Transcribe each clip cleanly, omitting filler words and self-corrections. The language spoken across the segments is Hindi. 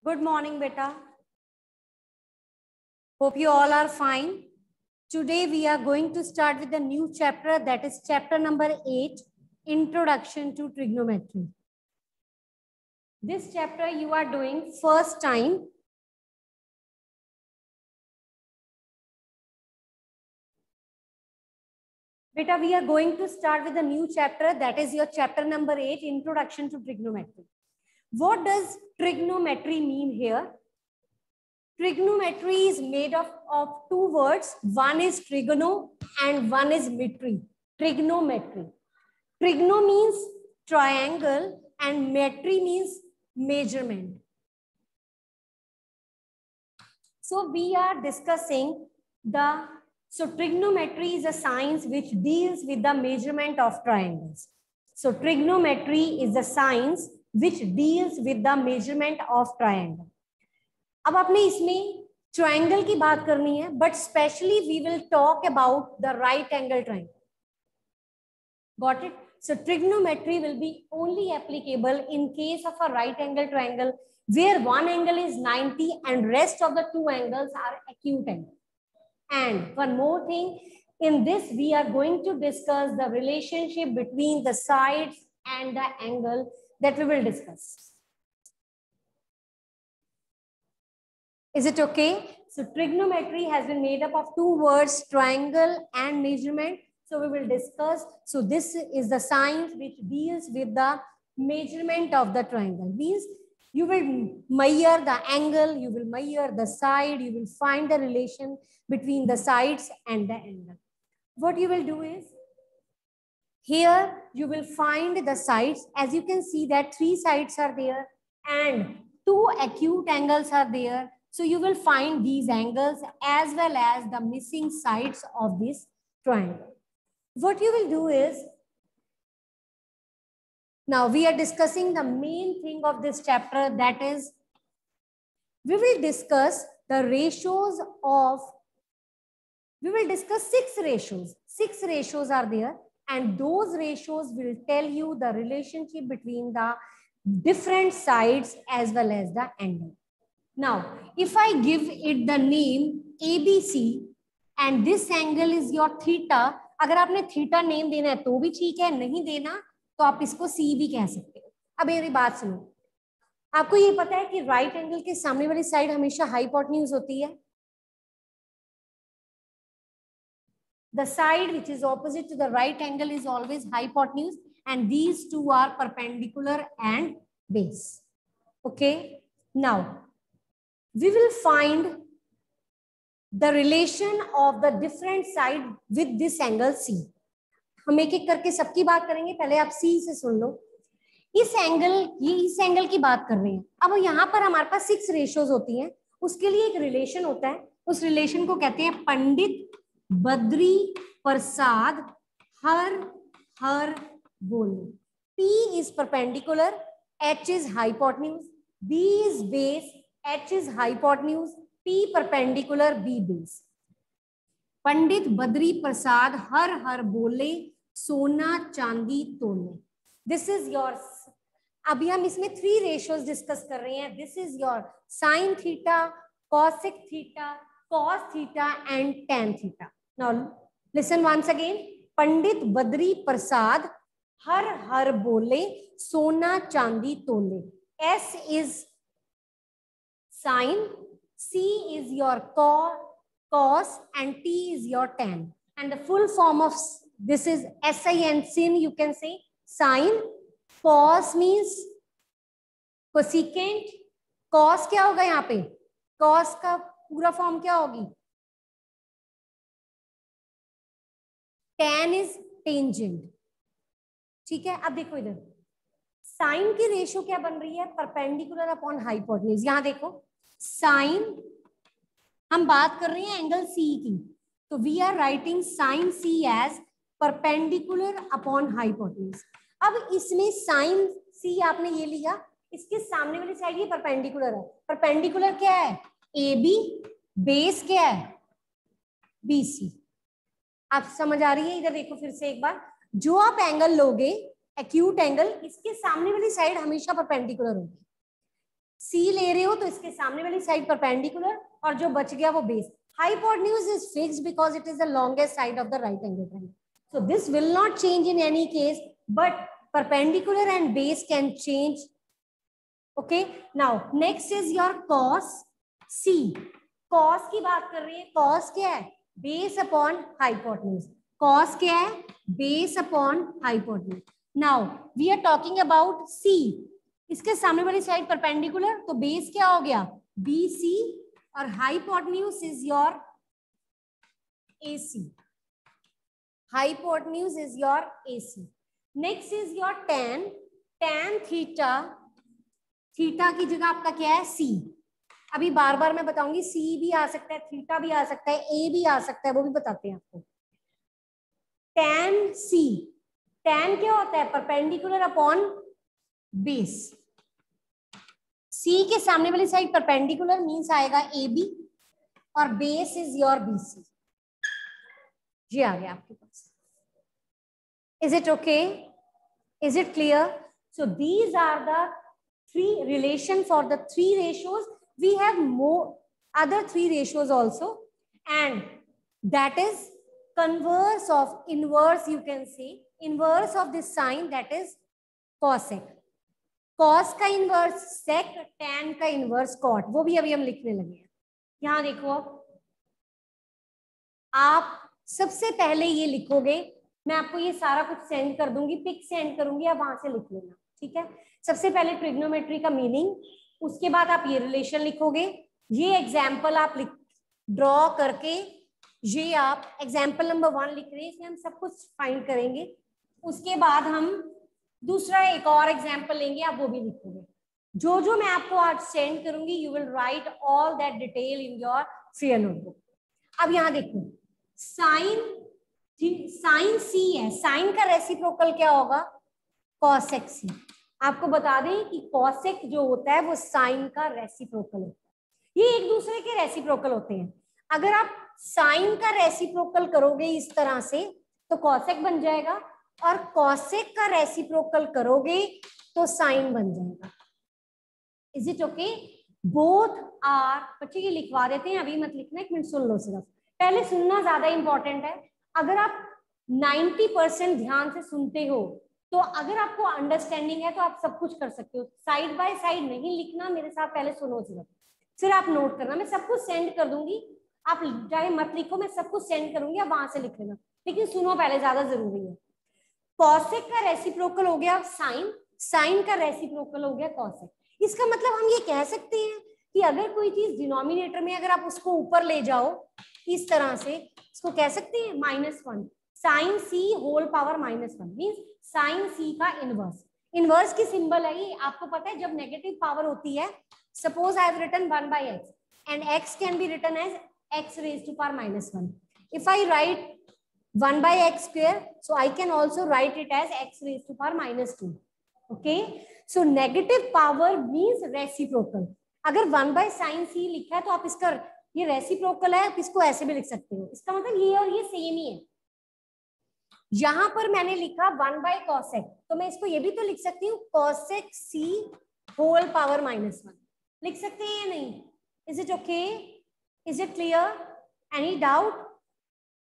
Good morning, beta. Hope you all are fine. Today we are going to start with a new chapter, that is chapter number 8, Introduction to Trigonometry. This chapter you are doing first time. Beta, we are going to start with a new chapter, that is your chapter number 8, Introduction to Trigonometry. What does trigonometry mean here? Trigonometry is made of two words. One is trigono and one is metry. Trigonometry. Trigono means triangle and metry means measurement. So we are discussing so trigonometry is a science which deals with the measurement of triangles. So trigonometry is a science which deals with the measurement of triangle. अब आपने इसमें ट्रायंगल की बात करनी है, but specially we will talk about the right angle triangle. Got it? So trigonometry will be only applicable in case of a right angle triangle where one angle is 90 and rest of the two angles are acute angle. And one more thing, in this we are going to discuss the relationship between the sides and the angle that we will discuss. Is it okay? So trigonometry has been made up of two words, triangle and measurement. So we will discuss. So this is the science which deals with the measurement of the triangle. Means you will measure the angle, you will measure the side, you will find the relation between the sides and the angle. What you will do is, here you will find the sides. As you can see that three sides are there and two acute angles are there. So you will find these angles as well as the missing sides of this triangle. What you will do is, now we are discussing the main thing of this chapter, that is, we will discuss the ratios of, we will discuss 6 ratios. 6 ratios are there and those ratios will tell you the relationship between the different sides as well as the angle. Now, if I give it the name ABC and this angle is your theta, अगर आपने थीटा नेम देना है तो भी ठीक है, नहीं देना तो आप इसको सी भी कह सकते हो. अब मेरी बात सुनो, आपको ये पता है कि राइट एंगल के सामने वाली साइड हमेशा हाइपोटेन्यूज होती है. The side which is opposite to the right angle is always hypotenuse and these two are perpendicular and base. Okay, now we will find the relation of the different side with this angle C. हम एक एक करके सबकी बात करेंगे, पहले आप C से सुन लो. इस एंगल की बात कर रहे हैं. अब यहाँ पर हमारे पास 6 रेशियोज होती हैं, उसके लिए एक रिलेशन होता है, उस रिलेशन को कहते हैं पंडित बद्री प्रसाद हर बोले. P is perpendicular, H is hypotenuse, B is base, H is hypotenuse, P perpendicular, B base. पंडित बद्री प्रसाद हर बोले सोना चांदी तोले. दिस इज योर, अभी हम इसमें 3 रेशियोज डिस्कस कर रहे हैं. This is your sine theta, cosec theta, cos theta and tan theta. Now listen once again. Pandit Badri Prasad हर बोले सोना चांदी तोले. S is sine, C is your cos and T is your tan. And the full form of this is SIN, sin you can say. Sine, cos means cosecant. Cos क्या होगा यहाँ पे? Cos का पूरा फॉर्म क्या होगी? Tan is tangent. ठीक है, अब देखो इधर साइन की रेशियो क्या बन रही है? Perpendicular upon hypotenuse. यहां देखो साइन, हम बात कर रहे हैं एंगल सी की, तो we are writing sine C as perpendicular upon hypotenuse. अब इसमें साइन सी आपने ये लिया, इसके सामने वाली साइड ये परपेंडिकुलर है. परपेंडिकुलर क्या है? A B. बेस क्या है? B C. आप समझ आ रही है? इधर देखो फिर से एक बार, जो आप एंगल लोगे एक्यूट एंगल, इसके सामने वाली साइड हमेशा परपेंडिकुलर होगी. सी ले रहे हो तो इसके सामने वाली साइड परपेंडिकुलर और जो बच गया वो base. Hypotenuse is fixed because it is the longest side of the right angle triangle. So this will not change in any case, but perpendicular and base can change. Okay. Now next is your cos C. Cos की बात कर रही है. Cos क्या है? Base upon hypotenuse. Cos क्या है? Base upon hypotenuse. Now we are talking about C. इसके सामने वाली साइड परपेंडिकुलर तो बेस क्या हो गया? BC और hypotenuse is your AC. Hypotenuse is your AC. Next is your tan. Tan theta. Theta की जगह आपका क्या है? C. अभी बार बार मैं बताऊंगी, C भी आ सकता है, थीटा भी आ सकता है, A भी आ सकता है, वो भी बताते हैं आपको. tan C. tan क्या होता है? Perpendicular upon base. C के सामने वाली साइड परपेंडिकुलर मींस आएगा AB और बेस इज योर BC. ये आ गया आपके पास. Is it okay? Is it clear? So these are the three relation for the three ratios. We have more other three ratios also, and that is converse of inverse. You can say inverse of this sign, that is cosec. cos का इनवर्स sec, tan का इनवर्स cot. वो भी अभी हम लिखने लगे हैं. यहां देखो, आप सबसे पहले ये लिखोगे. मैं आपको ये सारा कुछ सेंड कर दूंगी, पिक सेंड करूंगी, आप वहां से लिख लेना. ठीक है. सबसे पहले ट्रिग्नोमेट्री का मीनिंग, उसके बाद आप ये रिलेशन लिखोगे. ये एग्जाम्पल आप ड्रॉ करके, ये आप एग्जाम्पल नंबर 1 लिख रहे हैं, इसमें हम सब कुछ फाइंड करेंगे. उसके बाद हम दूसरा एक और एग्जाम्पल लेंगे, आप वो भी लिखोगे. जो जो मैं आपको आज सेंड करूंगी, you will write all that detail in your fair notebook. अब यहाँ देखो, साइन सी है. साइन का रेसिप्रोकल क्या होगा? Cosec C. आपको बता दें कि कॉसेक जो होता है वो साइन का रेसिप्रोकल होता है. ये एक दूसरे के रेसिप्रोकल होते हैं. अगर आप साइन का रेसिप्रोकल करोगे इस तरह से तो कॉसेक बन जाएगा, और कॉसेक का रेसिप्रोकल करोगे तो साइन बन जाएगा. Is it okay? Both are. बच्चे ये लिखवा देते हैं, अभी मत लिखना, एक मिनट सुन लो सिर्फ. पहले सुनना ज्यादा इंपॉर्टेंट है. अगर आप 90% ध्यान से सुनते हो तो अगर आपको अंडरस्टैंडिंग है तो आप सब कुछ कर सकते हो. साइड बाय साइड नहीं लिखना, मेरे साथ पहले सुनो सिर्फ, फिर आप नोट करना. मैं सब कुछ सेंड कर दूंगी, आप चाहे मत लिखो, मैं सब कुछ सेंड करूंगी, आप वहां से लिख लेना, लेकिन सुनो पहले, ज्यादा जरूरी है. कॉसेक का रेसिप्रोकल हो गया साइन, साइन का रेसिप्रोकल हो गया कॉसेक. इसका मतलब हम ये कह सकते हैं कि अगर कोई चीज डिनोमिनेटर में, अगर आप उसको ऊपर ले जाओ इस तरह से, इसको कह सकते हैं -1 साइन सी होल पावर -1 मींस साइन सी का इनवर्स. इनवर्स की सिंबल है ये, आपको पता है जब नेगेटिव पावर होती है. Suppose I have written 1/x and x can be written as x raised to power -1. If I write 1/x square, so I can also write it as x raised to power -2. Okay, so negative power means reciprocal. अगर 1/sin c लिखा है तो आप इसका ये रेसिप्रोकल है, आप इसको ऐसे भी लिख सकते हो. इसका मतलब ये और ये सेम ही है. यहां पर मैंने लिखा 1/cosec, तो मैं इसको ये भी तो लिख सकती हूँ cosec c होल पावर -1. लिख सकते हैं या नहीं? Is it okay? Is it clear? Any doubt?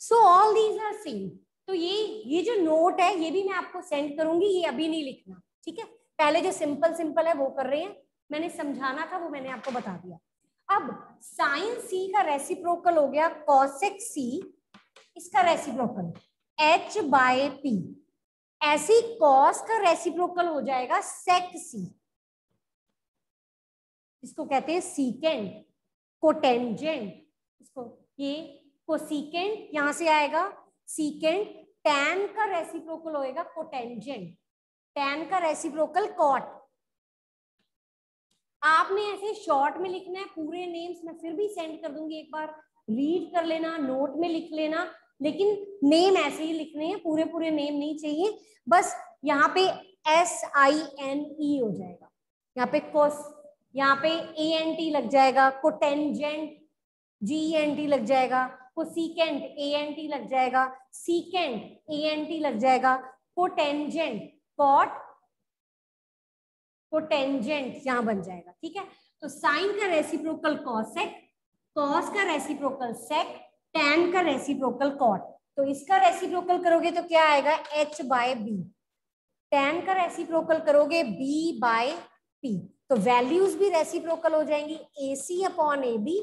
So all these are same. तो ये जो नोट है ये भी मैं आपको सेंड करूंगी, ये अभी नहीं लिखना. ठीक है, पहले जो सिंपल है वो कर रहे हैं. मैंने समझाना था वो मैंने आपको बता दिया. अब साइन सी का रेसिप्रोकल हो गया कॉसेक सी, इसका रेसिप्रोकल h/p. ऐसी कॉस का रेसिप्रोकल हो जाएगा सेक सी, इसको कहते हैं सीकेंट, कोटेंजेंट. इसको ये कोसीकेंट यहां से आएगा, सीकेंट. टैन का रेसिप्रोकल होएगा कोटेंजेंट, टैन का रेसिप्रोकल कॉट. आपने ऐसे शॉर्ट में लिखना है, पूरे नेम्स मैं फिर भी सेंड कर दूंगी, एक बार रीड कर लेना, नोट में लिख लेना, लेकिन नेम ऐसे ही लिखने हैं, पूरे पूरे नेम नहीं चाहिए. बस यहाँ पे SINE हो जाएगा, यहाँ पे कोस, यहाँ पे ANT लग जाएगा, कोटेंजेंट GENT लग जाएगा, कोसीकेंट ANT लग जाएगा, सीकेंट ANT लग जाएगा, कोटेंजेंट कॉट, को टेंजेंट यहाँ बन जाएगा, ठीक है। तो साइन का रेसिप्रोकल कॉसेक, कॉस का रेसिप्रोकल सेक, टैन का रेसिप्रोकल कॉट। तो इसका रेसिप्रोकल करोगे तो क्या आएगा, h बाय बी। टैन का रेसिप्रोकल करोगे b बाय p। तो वैल्यूज भी रेसिप्रोकल हो जाएंगी, AC अपॉन AB,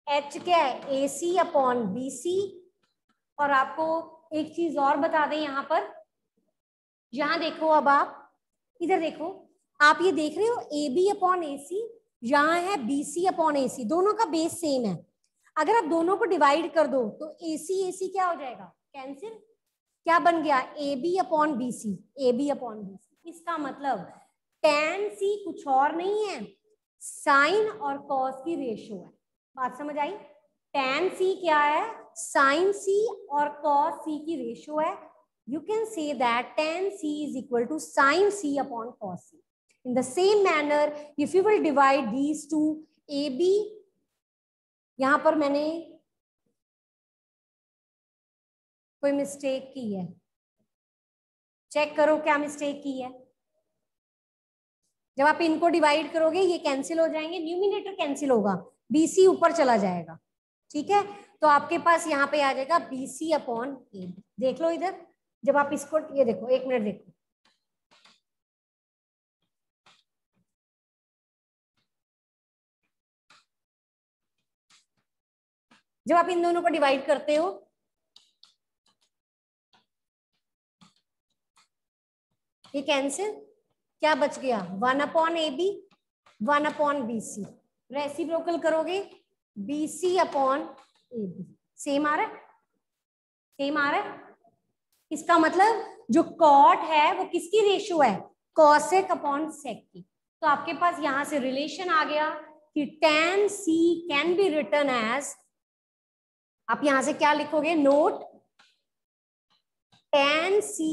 h क्या है AC अपॉन BC। और आपको एक चीज और बता दें यहाँ पर, यहाँ देखो, अब आप इधर देखो, आप ये देख रहे हो AB अपॉन AC, यहाँ है BC अपॉन AC, दोनों का बेस सेम है। अगर आप दोनों को डिवाइड कर दो तो AC AC क्या हो जाएगा, कैंसिल। क्या बन गया, AB upon BC, AB upon BC। इसका मतलब tan C कुछ और नहीं है, साइन और कॉस की रेशियो है। बात समझ आई, tan C क्या है, साइन C और cos C की रेशियो है। You can say that tan C is equal to sin C upon cos C. In the same manner, if you will divide these two, AB, यहां पर मैंने कोई मिस्टेक की है, चेक करो क्या मिस्टेक की है। जब आप इनको डिवाइड करोगे ये कैंसिल हो जाएंगे, न्यूमिनेटर कैंसिल होगा, BC ऊपर चला जाएगा, ठीक है। तो आपके पास यहाँ पे आ जाएगा BC अपॉन AB। देख लो इधर, जब आप इसको, ये देखो, एक मिनट देखो, जब आप इन दोनों को डिवाइड करते हो ये कैंसिल, क्या बच गया, 1 upon AB, 1 upon BC। Reciprocal करोगे BC अपॉन AB। सेम आ रहा है, सेम आ रहा है। इसका मतलब जो कॉट है वो किसकी रेशियो है, कॉसेक अपॉन सेक की। तो आपके पास यहां से रिलेशन आ गया कि tan C can be written as, आप यहां से क्या लिखोगे, note, tan C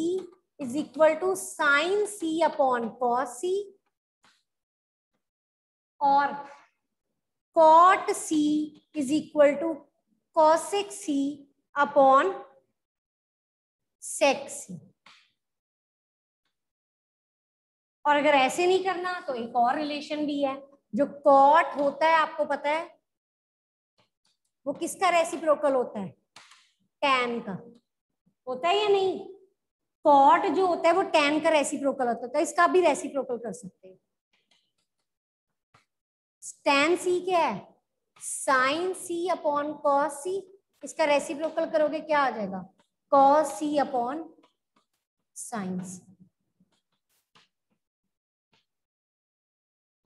is equal to sin C upon cos C, और cot C is equal to cosec C upon sec C। और अगर ऐसे नहीं करना तो एक और रिलेशन भी है, जो cot होता है आपको पता है वो किसका रेसिप्रोकल होता है, tan का होता है या नहीं। कॉट जो होता है वो tan का रेसिप्रोकल होता है, तो इसका भी रेसिप्रोकल कर सकते हैं। tan C क्या है, sin C upon cos C, इसका रेसिप्रोकल करोगे क्या आ जाएगा, cos C upon sin C।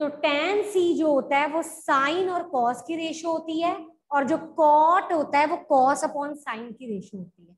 तो tan C जो होता है वो sin और cos की रेशियो होती है, और जो cot होता है वो cos अपॉन sin की रेशियो होती है।